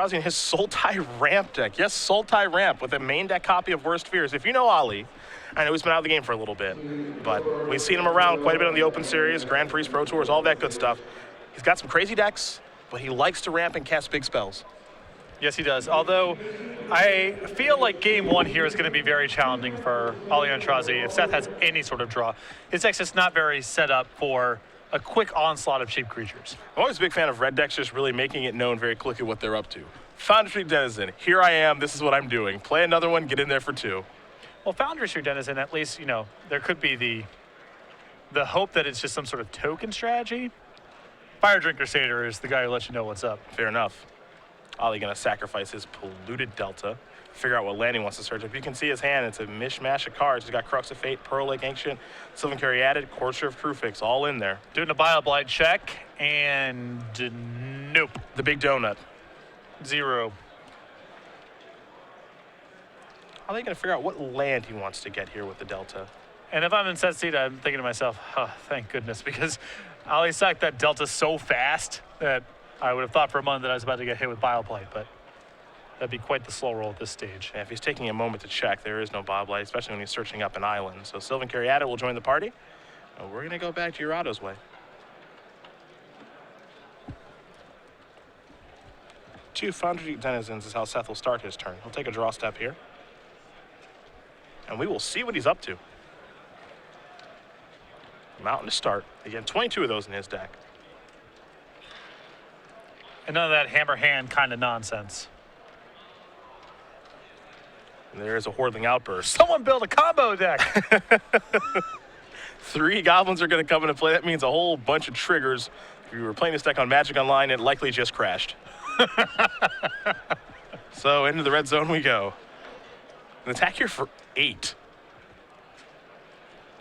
Aintrazi and his Sultai Ramp deck. Yes, Sultai Ramp with a main deck copy of Worst Fears. If you know Ali, I know he's been out of the game for a little bit, but we've seen him around quite a bit on the Open Series, Grand Prix, Pro Tours, all that good stuff. He's got some crazy decks, but he likes to ramp and cast big spells. Yes, he does. Although I feel like game one here is going to be very challenging for Ali Aintrazi if Seth has any sort of draw. His deck's just not very set up for a quick onslaught of cheap creatures. I'm always a big fan of red decks just really making it known very quickly what they're up to. Foundry Denizen, here I am, this is what I'm doing. Play another one, get in there for 2. Well, Foundry Street Denizen, at least, there could be the hope that it's just some sort of token strategy. Fire Drinker Satyr is the guy who lets you know what's up. Fair enough. Ali gonna sacrifice his Polluted Delta, figure out what land he wants to search. If you can see his hand, it's a mishmash of cards. He's got Crux of Fate, Pearl Lake Ancient, Sylvan Caryatid, Courtier of Crufix, all in there. Doing a Bioblight check, and nope. The big donut. 0. How are they gonna figure out what land he wants to get here with the Delta? And if I'm in Seth's seat, I'm thinking to myself, oh, thank goodness, because Ali sacked that Delta so fast that I would have thought for a moment that I was about to get hit with Bioblight, but that'd be quite the slow roll at this stage. Yeah, if he's taking a moment to check, there is no Bioblight, especially when he's searching up an island. So Sylvan Caryatid will join the party. And we're gonna go back to Giurato's way. 2 Foundry Denizens is how Seth will start his turn. He'll take a draw step here. And we will see what he's up to. Mountain to start. Again, 22 of those in his deck. And none of that hammer hand kind of nonsense. And there is a Hordling Outburst. Someone build a combo deck. 3 goblins are going to come into play. That means a whole bunch of triggers. If you were playing this deck on Magic Online, it likely just crashed. So into the red zone we go. An attack here for 8.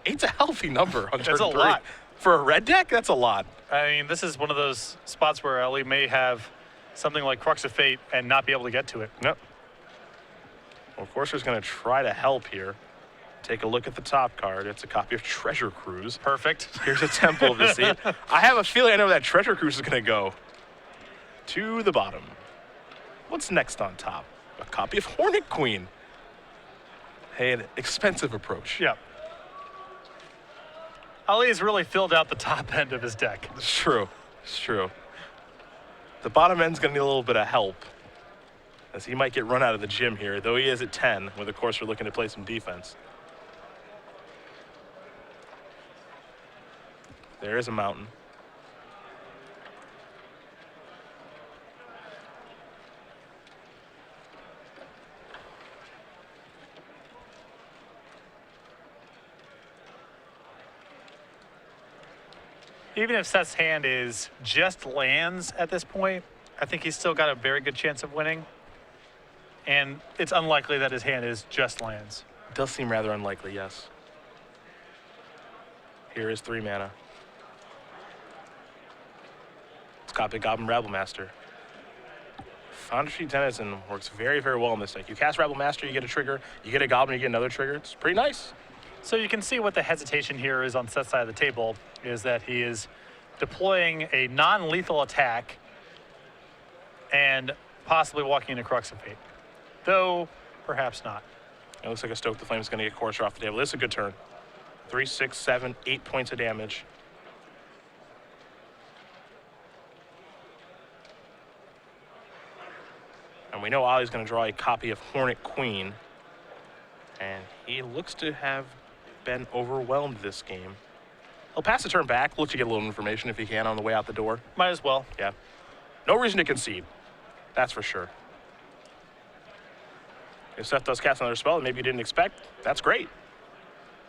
8's a healthy number on turn 3. That's a lot. For a red deck, that's a lot. I mean, this is one of those spots where Ali may have something like Crux of Fate and not be able to get to it. Nope. Well, of course, there's going to try to help here. Take a look at the top card. It's a copy of Treasure Cruise. Perfect. Here's a Temple of the Sea. I have a feeling I know where that Treasure Cruise is going to go. To the bottom. What's next on top? A copy of Hornet Queen. Hey, an expensive approach. Yeah. Ali has really filled out the top end of his deck. It's true. It's true. The bottom end's going to need a little bit of help, as he might get run out of the gym here, though he is at 10, where, of course, we're looking to play some defense. There is a mountain. Even if Seth's hand is just lands at this point, I think he's still got a very good chance of winning. And it's unlikely that his hand is just lands. It does seem rather unlikely, yes. Here is 3 mana. It's copy Goblin Rabble Master. Foundry Denizen works very, very well in this deck. You cast Rabble Master, you get a trigger. You get a Goblin, you get another trigger. It's pretty nice. So you can see what the hesitation here is on Seth's side of the table, is that he is deploying a non-lethal attack and possibly walking into Crux of Fate. Though, perhaps not. It looks like a Stoke the Flame is going to get Courtier off the table. This is a good turn. 3, 6, 7, 8 points of damage. And we know Ali's going to draw a copy of Hornet Queen. And he looks to have been overwhelmed this game. He'll pass the turn back, look to get a little information if he can on the way out the door. Might as well. Yeah. No reason to concede. That's for sure. If Seth does cast another spell that maybe you didn't expect, that's great.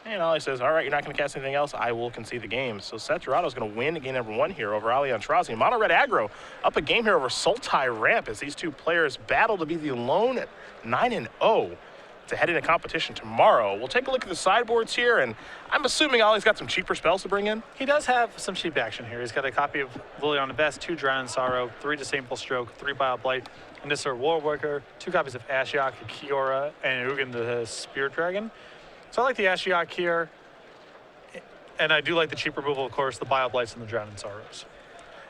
And Ali says, all right, you're not going to cast anything else, I will concede the game. So Seth Giurato is going to win game number 1 here over Ali Aintrazi. Mono Red Aggro up a game here over Sultai Ramp as these two players battle to be the lone at 9-0 to head into competition tomorrow. We'll take a look at the sideboards here, and I'm assuming Ali's got some cheaper spells to bring in. He does have some cheap action here. He's got a copy of Lily on the Best, 2 Drown in Sorrow, 3 Disdainful Stroke, 3 Bioblight, and this War Worker, 2 copies of Ashiok, Kiora, and Ugin the Spear Dragon. So I like the Ashiok here, and I do like the cheap removal, of course, the Bioblights and the Drown in Sorrows.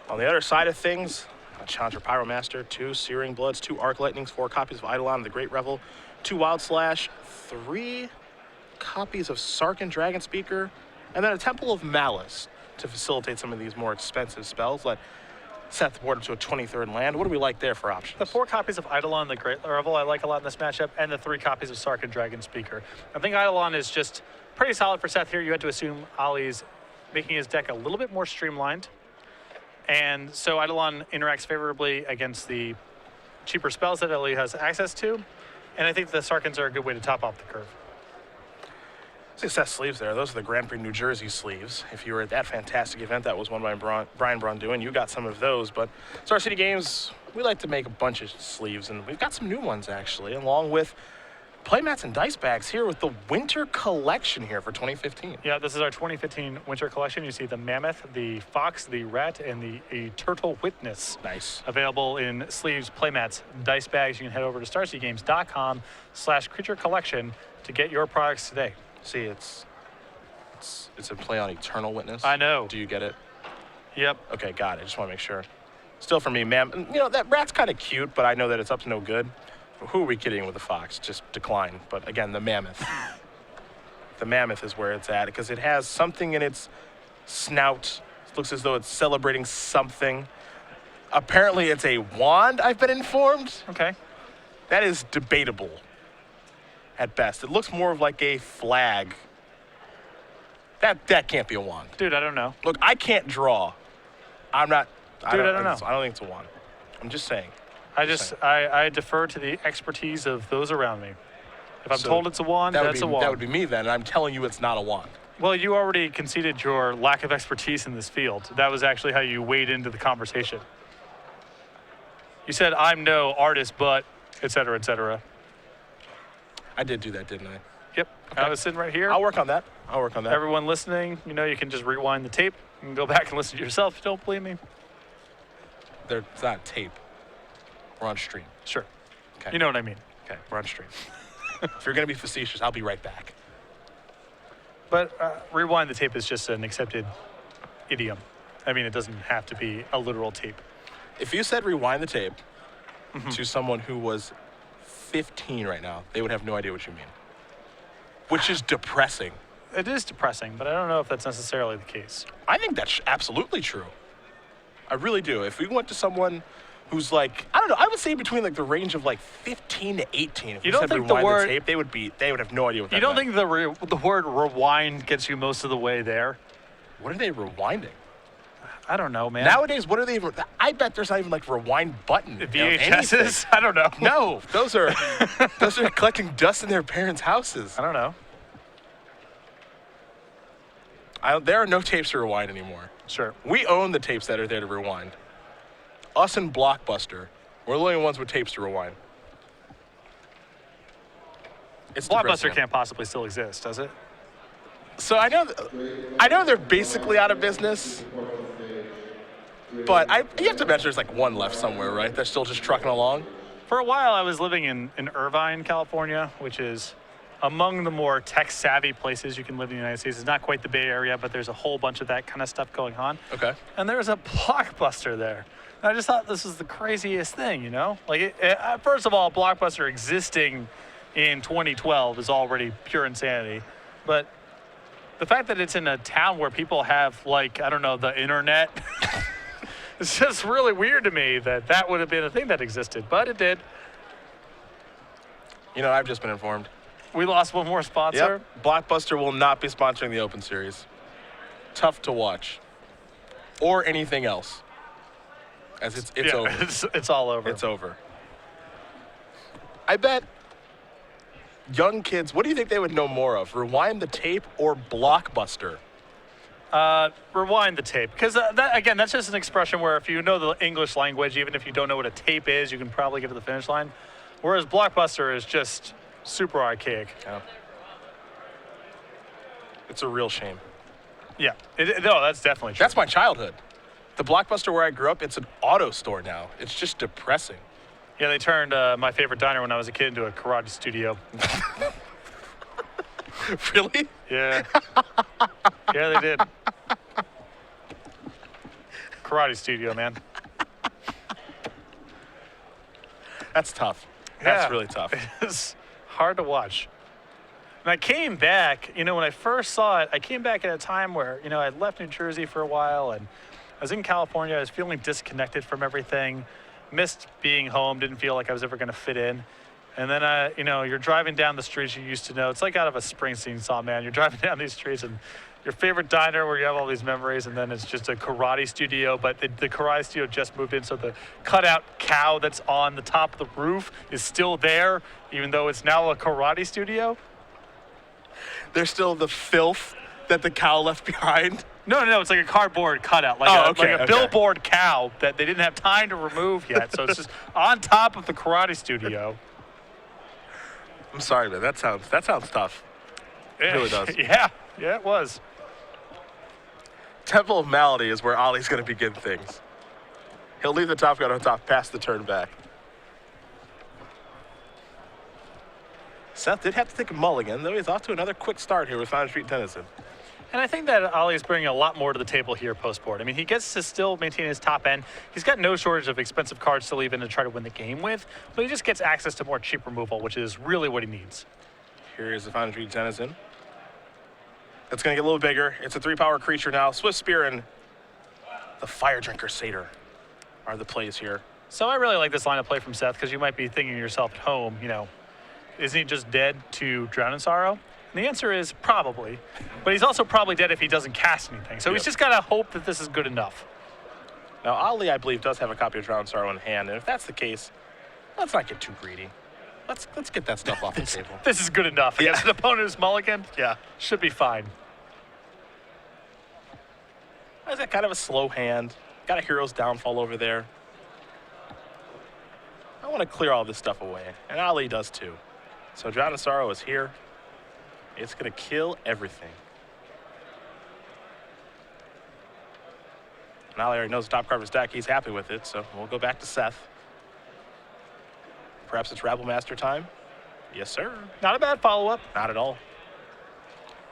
On the other side of things, a Challenger Pyromaster, 2 Searing Bloods, 2 Arc Lightnings, 4 copies of Eidolon, the Great Revel, 2 Wild Slash, 3 copies of Sarkin Dragon Speaker, and then a Temple of Malice to facilitate some of these more expensive spells. Let Seth the board up to a 23rd land. What do we like there for options? The 4 copies of Eidolon, the Great Revel, I like a lot in this matchup, and the 3 copies of Sarkin Dragon Speaker. I think Eidolon is just pretty solid for Seth here. You had to assume Ollie's making his deck a little bit more streamlined. And so Eidolon interacts favorably against the cheaper spells that Ollie has access to. And I think the Sarkins are a good way to top off the curve. See Seth's sleeves there. Those are the Grand Prix New Jersey sleeves. If you were at that fantastic event that was won by Brian Braun doing, you got some of those. But Star City Games, we like to make a bunch of sleeves, and we've got some new ones actually, along with playmats and dice bags here with the Winter Collection here for 2015. Yeah, this is our 2015 Winter Collection. You see the Mammoth, the Fox, the Rat, and the Turtle Witness. Nice. Available in sleeves, playmats, dice bags. You can head over to starcitygames.com/creature collection to get your products today. See, it's a play on Eternal Witness. I know. Do you get it? Yep. Okay, got it. Just want to make sure. Still for me, that rat's kind of cute, but I know that it's up to no good. Who are we kidding with the fox? Just decline. But again, the mammoth. The mammoth is where it's at because it has something in its snout. It looks as though it's celebrating something. Apparently, it's a wand, I've been informed. Okay. That is debatable at best. It looks more of like a flag. That can't be a wand. Dude, I don't know. Look, I can't draw. I'm not. Dude, I don't know. I don't think it's a wand. I'm just saying. I defer to the expertise of those around me. If I'm told it's a wand, that's a wand. That would be me then, and I'm telling you it's not a wand. Well, you already conceded your lack of expertise in this field. That was actually how you weighed into the conversation. You said, I'm no artist, but, et cetera, et cetera. I did do that, didn't I? Yep. Okay. I was sitting right here. I'll work on that. Everyone listening, you can just rewind the tape and go back and listen to yourself if you don't believe me. It's not tape. We're on stream. Sure. Okay. You know what I mean. Okay, we're on stream. If you're going to be facetious, I'll be right back. But rewind the tape is just an accepted idiom. I mean, it doesn't have to be a literal tape. If you said rewind the tape to someone who was 15 right now, they would have no idea what you mean. Which is depressing. It is depressing, but I don't know if that's necessarily the case. I think that's absolutely true. I really do. If we went to someone who's like, I don't know, I would say between like the range of like 15 to 18. If you we don't said think rewind the word tape, they would have no idea what that You don't meant. think the word rewind gets you most of the way there? What are they rewinding? I don't know, man. Nowadays, what are they even? I bet there's not even like rewind button. VHSs? I don't know. No, those are collecting dust in their parents' houses. I don't know. There are no tapes to rewind anymore. Sure. We own the tapes that are there to rewind. Us and Blockbuster, we're the only ones with tapes to rewind. It's Blockbuster depressing. can't possibly still exist, does it? So I know they're basically out of business, but you have to imagine there's like one left somewhere, right? They're still just trucking along. For a while, I was living in Irvine, California, which is among the more tech-savvy places you can live in the United States. It's not quite the Bay Area, but there's a whole bunch of that kind of stuff going on. Okay. And there's a Blockbuster there. And I just thought this was the craziest thing, Like, first of all, Blockbuster existing in 2012 is already pure insanity. But the fact that it's in a town where people have, like, I don't know, the internet, it's just really weird to me that would have been a thing that existed. But it did. I've just been informed. We lost one more sponsor. Yep. Blockbuster will not be sponsoring the Open Series. Tough to watch. Or anything else. As it's over. It's all over. It's over. I bet young kids, what do you think they would know more of? Rewind the tape or Blockbuster? Rewind the tape. Because, that's just an expression where if you know the English language, even if you don't know what a tape is, you can probably get to the finish line. Whereas Blockbuster is just super archaic. Yeah. It's a real shame. Yeah. No, that's definitely true. That's my childhood. The Blockbuster where I grew up, it's an auto store now. It's just depressing. Yeah, they turned my favorite diner when I was a kid into a karate studio. Really? Yeah. Yeah, they did. Karate studio, man. That's tough. That's Yeah. really tough. It's hard to watch. And I came back, when I first saw it, I came back at a time where, I'd left New Jersey for a while and I was in California. I was feeling disconnected from everything, missed being home, didn't feel like I was ever going to fit in. And then, you're driving down the streets you used to know. It's like out of a Springsteen song, man. You're driving down these streets and your favorite diner where you have all these memories, and then it's just a karate studio, but the karate studio just moved in, so the cutout cow that's on the top of the roof is still there, even though it's now a karate studio. There's still the filth that the cow left behind. No, it's like a cardboard cutout, like a okay. billboard cow that they didn't have time to remove yet, so it's just on top of the karate studio. I'm sorry, man. That sounds tough. It really does. Yeah, it was. Temple of Malady is where Ollie's going to begin things. He'll leave the top gun on top, pass the turn back. Seth did have to take a mulligan, though he's off to another quick start here with Fountain Street Tennyson. And I think that Ollie's bringing a lot more to the table here post-board. I mean, he gets to still maintain his top end. He's got no shortage of expensive cards to leave in to try to win the game with, but he just gets access to more cheap removal, which is really what he needs. Here is the Fountain Street Tennyson. It's going to get a little bigger. It's a 3-power creature now. Swift Spear and the Fire Drinker Satyr are the plays here. So I really like this line of play from Seth, because you might be thinking to yourself at home, isn't he just dead to Drown in Sorrow? And the answer is probably, but he's also probably dead if he doesn't cast anything. So he's just got to hope that this is good enough. Now, Ollie, I believe, does have a copy of Drown in Sorrow in hand, and if that's the case, let's not get too greedy. Let's get that stuff off the table. This is good enough. Against an opponent who's mulligan, should be fine. Is that kind of a slow hand? Got a Hero's Downfall over there. I want to clear all this stuff away, and Ali does too. So Drown in Sorrow is here. It's going to kill everything. And Ali already knows the top card of his deck. He's happy with it, so we'll go back to Seth. Perhaps it's Rabble Master time? Yes, sir. Not a bad follow-up. Not at all.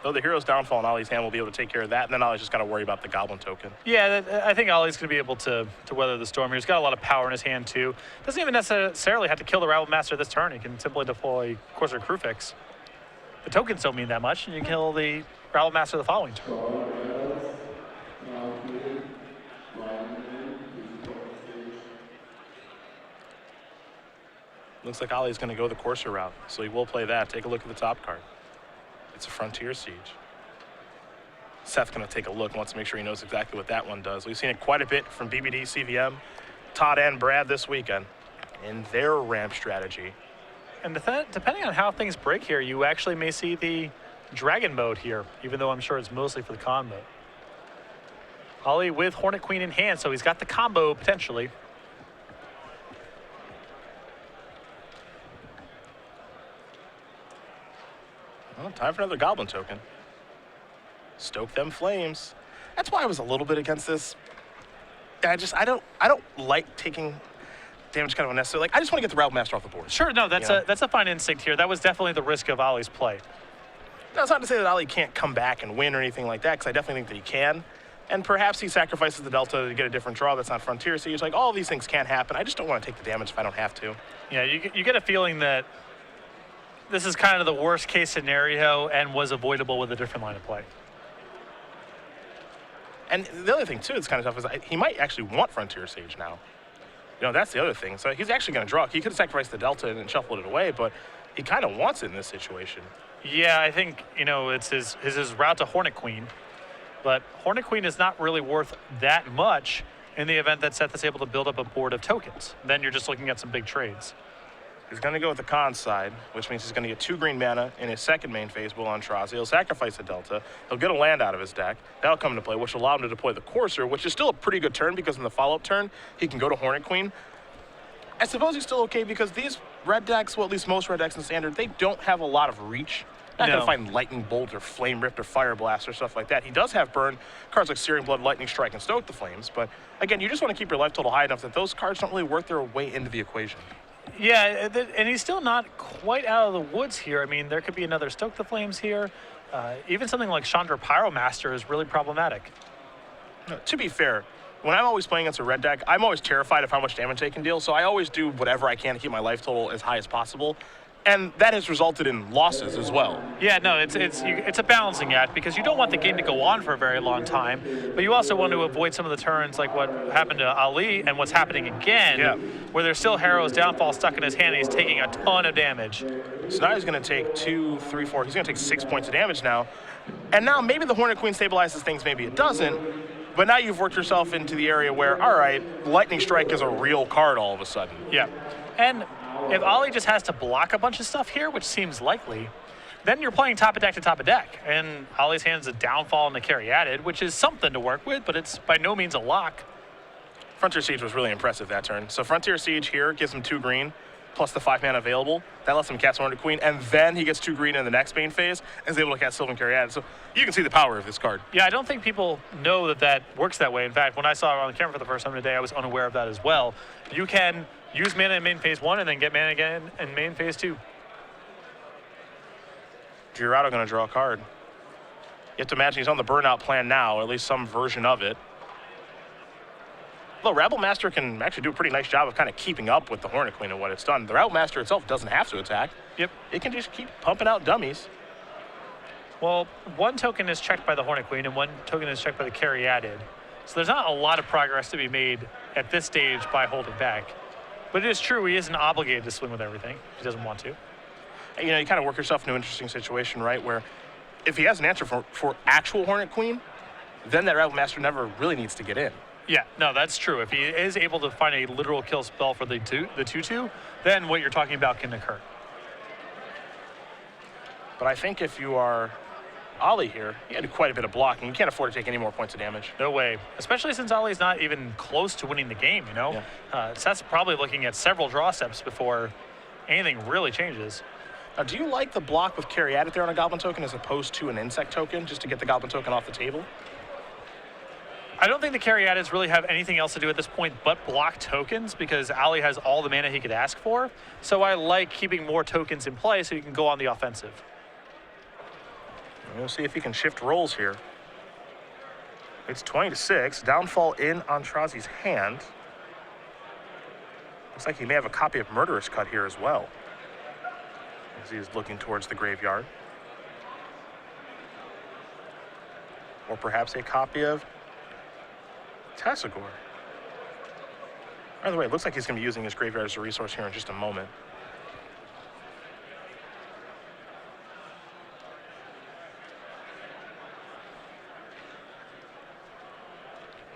Though the Hero's Downfall in Ollie's hand will be able to take care of that, and then Ollie's just got to worry about the Goblin token. Yeah, I think Ollie's going to be able to weather the storm here. He's got a lot of power in his hand, too. Doesn't even necessarily have to kill the Rabble Master this turn. He can simply deploy Corsair Crewfix. The tokens don't mean that much, and you can kill the Rabble Master the following turn. Looks like Ollie's going to go the Corsair route, so he will play that. Take a look at the top card. It's a Frontier Siege. Seth's going to take a look and wants to make sure he knows exactly what that one does. We've seen it quite a bit from BBD, CVM, Todd, and Brad this weekend in their ramp strategy. And depending on how things break here, you actually may see the Dragon mode here, even though I'm sure it's mostly for the con mode. Ollie with Hornet Queen in hand, so he's got the combo potentially. Well, time for another Goblin token. Stoke them flames. That's why I was a little bit against this. I don't like taking damage kind of unnecessarily. Like, I just want to get the Rabble Master off the board. Sure, no, that's a fine instinct here. That was definitely the risk of Ollie's play. That's not to say that Ollie can't come back and win or anything like that, because I definitely think that he can. And perhaps he sacrifices the Delta to get a different draw that's not Frontier Siege. Like, all these things can happen. I just don't want to take the damage if I don't have to. Yeah, you get a feeling that this is kind of the worst case scenario and was avoidable with a different line of play. And the other thing, too, that's kind of tough is he might actually want Frontier Siege now. That's the other thing. So he's actually going to draw. He could have sacrificed the Delta and shuffled it away, but he kind of wants it in this situation. Yeah, I think, it's his route to Hornet Queen. But Hornet Queen is not really worth that much in the event that Seth is able to build up a board of tokens. Then you're just looking at some big trades. He's going to go with the con side, which means he's going to get 2 green mana in his second main phase, Will Aintrazi. He'll sacrifice the Delta. He'll get a land out of his deck. That'll come into play, which will allow him to deploy the Corsair, which is still a pretty good turn because in the follow-up turn, he can go to Hornet Queen. I suppose he's still okay because these red decks, well, at least most red decks in Standard, they don't have a lot of reach. Not going to find Lightning Bolt or Flame Rift or Fire Blast or stuff like that. He does have burn, cards like Searing Blood, Lightning Strike, and Stoke the Flames. But again, you just want to keep your life total high enough that those cards don't really work their way into the equation. Yeah, and he's still not quite out of the woods here. I mean, there could be another Stoke the Flames here. Even something like Chandra Pyromaster is really problematic. To be fair, when I'm always playing against a red deck, I'm always terrified of how much damage they can deal, so I always do whatever I can to keep my life total as high as possible. And that has resulted in losses as well. Yeah, no, it's a balancing act because you don't want the game to go on for a very long time, but you also want to avoid some of the turns like what happened to Ali and what's happening again, where there's still Harrow's downfall stuck in his hand and he's taking a ton of damage. So now he's going to take 2, 3, 4. He's going to take 6 points of damage now. And now maybe the Hornet Queen stabilizes things, maybe it doesn't. But now you've worked yourself into the area where, all right, Lightning Strike is a real card all of a sudden. Yeah, and if Ali just has to block a bunch of stuff here, which seems likely, then you're playing top of deck to top of deck. And Ali's hands a downfall and a carry added, which is something to work with, but it's by no means a lock. Frontier Siege was really impressive that turn. So Frontier Siege here gives him 2 green, plus the 5 mana available. That lets him cast Hornet Queen, and then he gets 2 green in the next main phase and is able to cast Sylvan Carry Added. So you can see the power of this card. Yeah, I don't think people know that works that way. In fact, when I saw it on the camera for the first time today, I was unaware of that as well. You can use mana in main phase 1 and then get mana again in main phase 2. Giurato going to draw a card. You have to imagine he's on the burnout plan now, or at least some version of it. Though Rabble Master can actually do a pretty nice job of kind of keeping up with the Hornet Queen and what it's done. The Rabble Master itself doesn't have to attack. Yep. It can just keep pumping out dummies. Well, 1 token is checked by the Hornet Queen and 1 token is checked by the carry added. So there's not a lot of progress to be made at this stage by holding back. But it is true he isn't obligated to swing with everything. He doesn't want to. You know, you kind of work yourself into an interesting situation, right, where if he has an answer for actual Hornet Queen, then that Rabble Master never really needs to get in. Yeah, no, that's true. If he is able to find a literal kill spell for the 2/2, then what you're talking about can occur. But I think if you are Ali here, you had quite a bit of blocking. You can't afford to take any more points of damage. No way. Especially since Ali's not even close to winning the game, you know? Yeah. Seth's probably looking at several draw steps before anything really changes. Now, do you like the block with carry added there on a Goblin token as opposed to an Insect token, just to get the Goblin token off the table? I don't think the carry addeds really have anything else to do at this point but block tokens because Ali has all the mana he could ask for. So I like keeping more tokens in play so you can go on the offensive. We'll see if he can shift roles here. It's 20-6. Downfall in Aintrazi's hand. Looks like he may have a copy of Murderous Cut here as well, as he's looking towards the graveyard. Or perhaps a copy of Tasigor. By the way, it looks like he's going to be using his graveyard as a resource here in just a moment.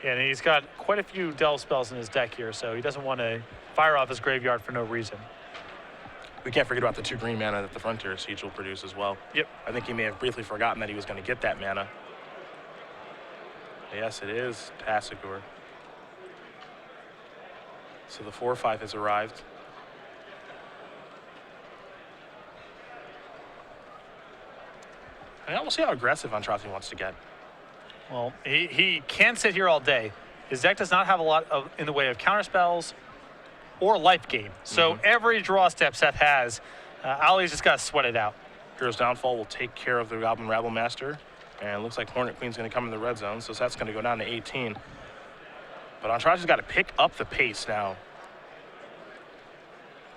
And he's got quite a few delve spells in his deck here, so he doesn't want to fire off his graveyard for no reason. We can't forget about the 2 green mana that the Frontier Siege will produce as well. Yep. I think he may have briefly forgotten that he was going to get that mana. Yes, it is Tasigor. So the 4/5 has arrived. And we'll see how aggressive Aintrazi wants to get. Well, he can sit here all day. His deck does not have a lot in the way of counter spells or life gain. So every draw step Seth has, Ali's just got to sweat it out. Hero's Downfall will take care of the Goblin Rabble Master. And it looks like Hornet Queen's going to come in the red zone, so Seth's going to go down to 18. But Aintrazi's got to pick up the pace now.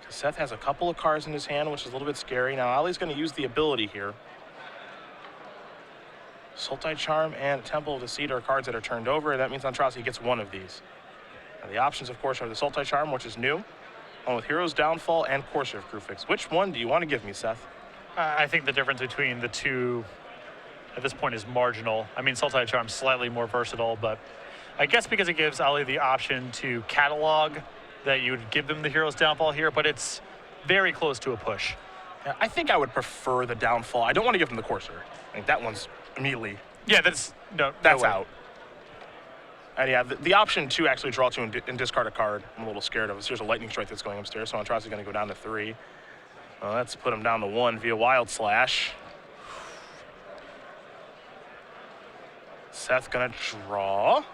Seth has a couple of cards in his hand, which is a little bit scary. Now, Ali's going to use the ability here. Sultai Charm and Temple of the Seed are cards that are turned over, and that means Aintrazi gets one of these. Now, the options, of course, are the Sultai Charm, which is new, along with Hero's Downfall and Courser of Crufix. Which one do you want to give me, Seth? I think the difference between the two at this point is marginal. I mean, Sultai Charm's slightly more versatile, but I guess because it gives Ali the option to catalog that you would give them the Hero's Downfall here, but it's very close to a push. Yeah, I think I would prefer the Downfall. I don't want to give him the Courser. I think that one's immediately... Yeah, that's out. And yeah, the option to actually draw 2 and discard a card, I'm a little scared of. Here's a Lightning Strike that's going upstairs, so Aintrazi's going to go down to 3. Well, let's put him down to 1 via Wild Slash. Seth going to draw.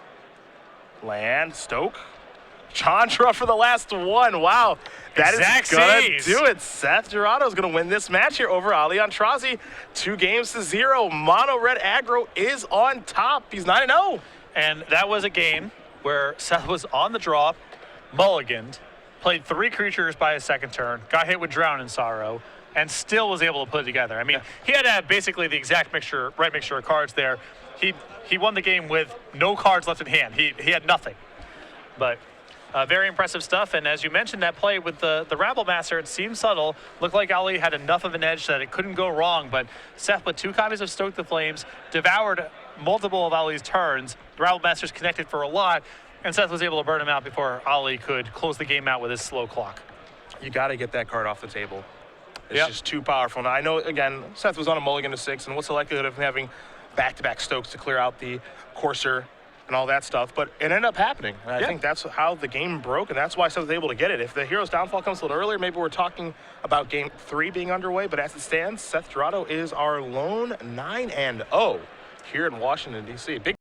Land, Stoke. Chandra for the last one. Wow. That is going to do it. Seth Giurato is going to win this match here over Ali Aintrazi. 2-0. Mono red aggro is on top. He's 9-0. And that was a game where Seth was on the draw, mulliganed, played 3 creatures by his second turn, got hit with Drown in Sorrow, and still was able to put it together. I mean, he had to have basically the exact right mixture of cards there. He won the game with no cards left in hand. He had nothing. But very impressive stuff. And as you mentioned, that play with the Rabble Master, it seemed subtle. Looked like Ali had enough of an edge that it couldn't go wrong. But Seth, with 2 copies of Stoke the Flames, devoured multiple of Ali's turns. The Rabble Master's connected for a lot, and Seth was able to burn him out before Ali could close the game out with his slow clock. You got to get that card off the table. It's just too powerful. Now, I know, again, Seth was on a mulligan to 6, and what's the likelihood of him having back-to-back Stokes to clear out the Courser and all that stuff, but it ended up happening. And I think that's how the game broke, and that's why Seth was able to get it. If the Hero's Downfall comes a little earlier, maybe we're talking about Game 3 being underway, but as it stands, Seth Giurato is our lone 9-0 here in Washington, D.C. Big